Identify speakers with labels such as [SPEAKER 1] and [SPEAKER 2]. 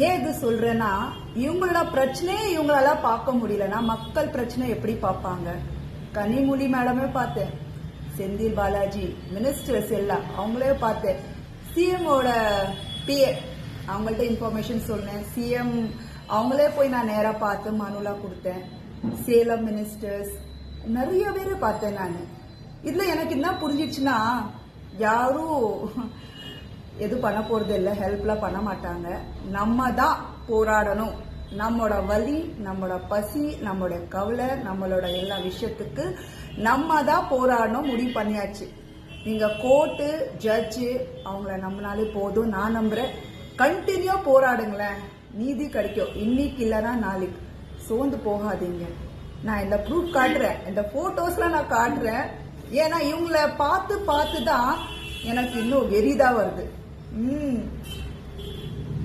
[SPEAKER 1] ஏன் இது சொல்றேன்னா, இவங்களோட பிரச்சனையே இவங்களால பார்க்க முடியலன்னா மக்கள் பிரச்சனை எப்படி பார்ப்பாங்க? கனிமொழி மேடமே பார்த்தேன், செந்தில் பாலாஜி, மினிஸ்டர்ஸ் எல்லாம் அவங்களே பார்த்தேன், சிஎம்மோட பிஏ அவங்கள்ட்ட இன்ஃபர்மேஷன் சொன்னேன், சிஎம் அவங்களே போய் நான் நேரா பார்த்து மனுலாம் கொடுத்தேன், சேலம் மினிஸ்டர்ஸ் நிறைய பேர் பார்த்தேன் நான். இதுல எனக்கு என்ன புரிஞ்சிச்சுன்னா, யாரும் எது பண்ண போறது இல்லை, ஹெல்ப்லாம் பண்ண மாட்டாங்க. நம்ம தான் போராடணும். நம்மளோட வலி, நம்மளோட பசி, நம்மளோட கவலை, நம்மளோட எல்லா விஷயத்துக்கு நம்ம தான் போராடணும் முடிவு பண்ணியாச்சு. நீங்க கோர்ட்டு ஜட்ஜு அவங்கள நம்பினாலே போதும். நான் நம்புறேன். கண்டினியூ போராடுங்களேன், நீதி கிடைக்கும். இன்னைக்கு இல்லைன்னா நாளைக்கு. சோர்ந்து போகாதீங்க. நான் இந்த ப்ரூஃப் காட்டுறேன், இந்த போட்டோஸ்லாம் நான் காட்டுறேன். ஏன்னா இவங்கள பார்த்து தான் எனக்கு இன்னும் வெறிதா வருது.